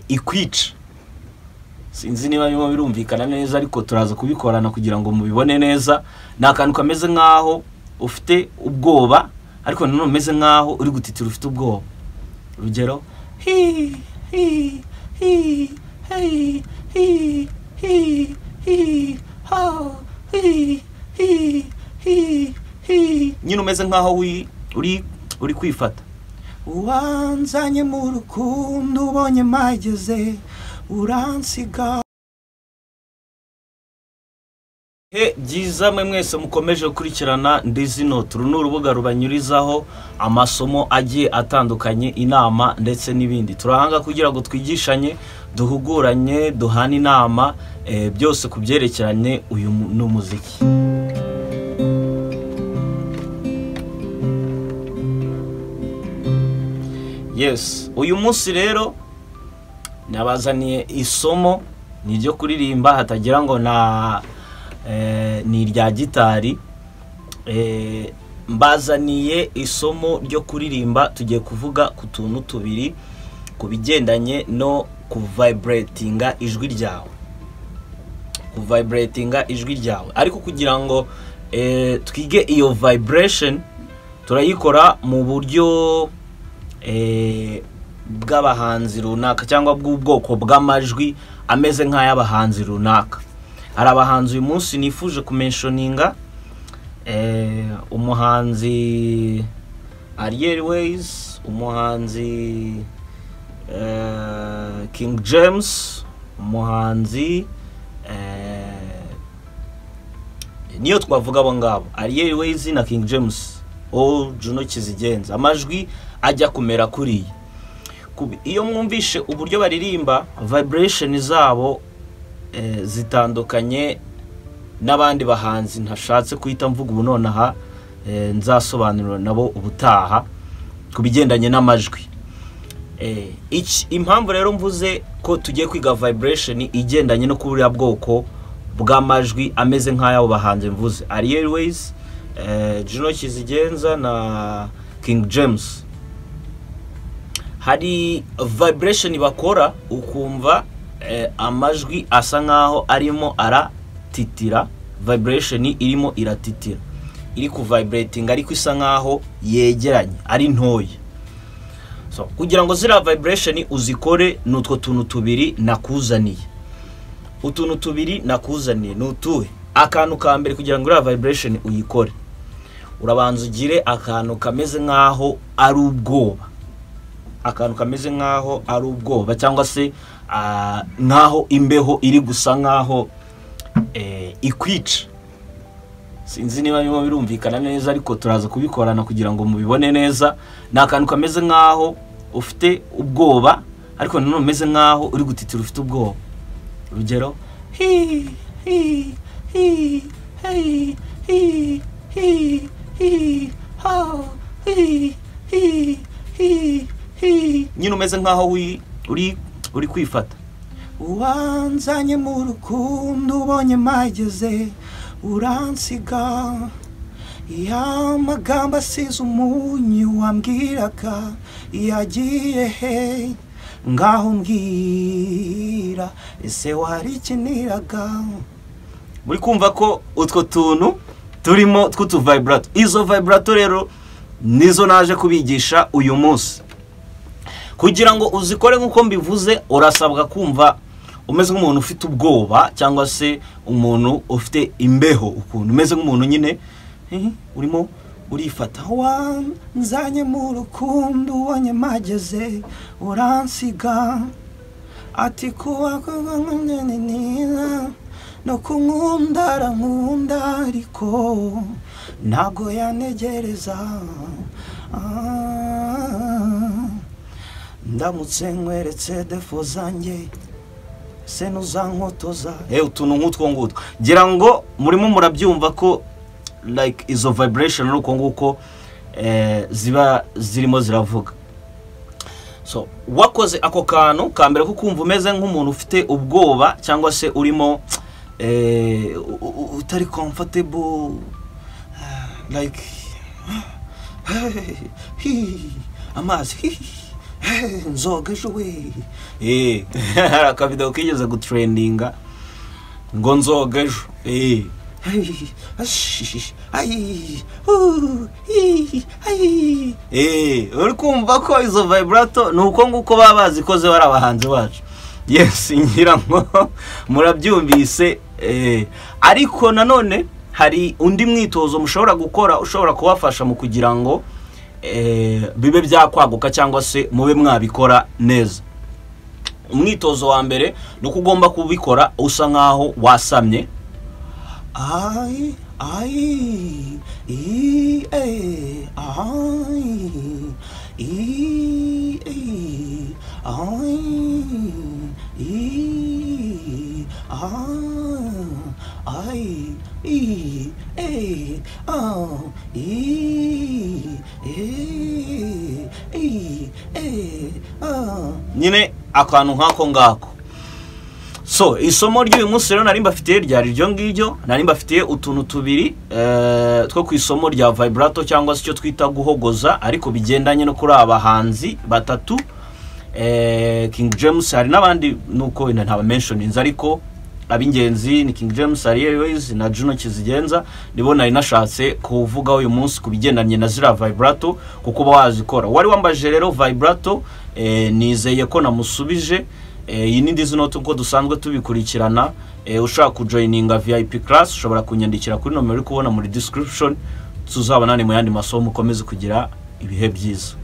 ikwica. Sinzi niba bimo birumvikana neza ariko turaza kubikorana kugira ngo mubibone neza. Nakantu kameze nkaho ufite ubwoba ariko nanone umeze nkaho uri gutitira ufite ubwoba. Urugero hi hi hi hi hi hi hi ha hi hi hi hi. Nyine umeze nkaho uri kwifata. Wanzanye mu rukundo ubonye mageze uransiga. Byiza mwe mwese mukomeje gukurikirana Ndizino Turu, n'urubuga rubanyurizaho amasomo agiye atandukanye, inama ndetse n'ibindi. Turahanga kugira ngo twigishanye, duhuguranye, duhana inama byose kubyerekeranye uyu n'umuziki. Yes, uyu munsi rero nabazaniye isomo niryo kuririmba, hatagira ngo ni irya gitari. Mbazaniye isomo ryo kuririmba. Tugiye kuvuga ku tuntu tubiri ku bigendanye no kuvibratinga ijwi ryawe. Kuvibratinga ijwi ryawe. Ariko kugira ngo twige iyo vibration turayikora mu buryo bw'abahanzi runaka cyangwa bw'ubwoko bw'amajwi ameze nk'ay'abahanzi runaka. Hari abahanzi uyu munsi nifuje kumentioninga, umuhanzi Ariel Ways, umuhanzi King James, umuhanzi niyo twavuga abo ngabo, Ariel Ways na King James, Juno Kizigenza. Amajwi ajya kumera kuriya. Iyo mwumvishe uburyo baririmba, vibration zabo zitandukanye n'abandi bahanzi ntashatse kuhita mvuga ubu nonaha, nzasobanurira nabo ubutaha kubigendanye n'amajwi. Impamvu rero mvuze ko tugiye kwiga vibration igendanye no kuriya bwoko bw'amajwi ameze nk'ayabo bahanzi mvuze, Ariel Ways, Juno Kizigenza na King James. Hari vibration bakora ukumva amajwi asa nkaho arimo aratitira, vibration irimo iratitira, iri ku vibrating ariko isa nkaho yegeranye, ari ntoya. So kugira ngo zira vibration uzikore, nutwo tuntu tubiri nakuzaniye. Utuntu tubiri nakuzaniye nutuhe. Akantu ka mbere kugira ngo ira vibration uyikore, urabanza ugire akantu kameze nkaho ari ubwoba. Akantu kameze nkaho ari ubwoba cyangwa se nkaho imbeho iri gusa nkaho ikwica. Sinzi niba bimo birumvikana neza ariko turaza kubikorana kugira ngo mubibone neza. Nakantu kameze nkaho ufite ubwoba ariko nanone umeze nkaho uri gutitira ufite ubwoba. Urugero hi hi hi hi hi hi hi ha hi hi hi hi. Nyine umeze nkaho uri kwifata. Wanzanye mu rukundo ubonye mageze uransiga. Ya magambo asize umunyu wambwiraga yagiye he, ngaho mbwira ese warikiniraga. Muri kumva ko utwo tuntu turimo tw'utu vibrato. Izo vibrato rero nizo naje kubigisha uyu munsi. Kugira ngo uzikore nkuko mbivuze, urasabwa kumva umeze nk'umuntu ufite ubwoba cyangwa se umuntu ufite imbeho, ukuntu umeze nk'umuntu nyine urimo urifata. Wanzanye mu rukundo ubonye mageze uransiga. Ati kuwa no kunkunda nkunda ariko ntabwo yanegereza. Ndamutse nkweretse defo zanjye se nuzankotoza. Utuntu nk'utwo ngutwo gira ngo murimo murabyumva ko like izo vibration uko nguko ziba zirimo ziravuga. So wakoze ako kantu kambere ko kumva umeze nk'umuntu ufite ubwoba cyangwa se urimo utari comfortable, like amazi nzoga we hari akavideo kigeze gutrendinga ngo nzoga ejo uri kumva ko izo vibrato nuko nguko babazi koze bari abahanzi bacu. Yes, ngira ngo murabyumvise. Ariko nanone hari undi mwitozo mushobora gukora ushobora kubafasha mu kugira ngo bibe byakwaguka cyangwa se mube mwabikora neza. Umwitozo wa mbere no kugomba kubikora usa nkaho wasamye. Nyine akantu nkako ngako. So isomo ry'uyu munsi rero nari mbafitiye ryari ryo ngiryo, nari mbafitiye utuntu tubiri two ku isomo rya vibrato cyangwa se cyo twita guhogoza, ariko bigendanye no kuri abahanzi batatu. King James hari nabandi nuko ina ntaba mentionings, ariko abingenzi ni King James, Airways na Juno Kizigenza. Nibo nari nashatse kuvuga uyu munsi kubigendanye na zira vibrato kuko bazikora. Wari wambaje rero vibrato, nizeye ko namusubije. Iyi ni ndizi note uko dusanzwe tubikurikirana. Ushaka kujoininga VIP class ushobora kunyandikira kuri nomero uri kubona muri description. Tuzabonane mu yandi masomo, ukomeze kugira ibihe byiza.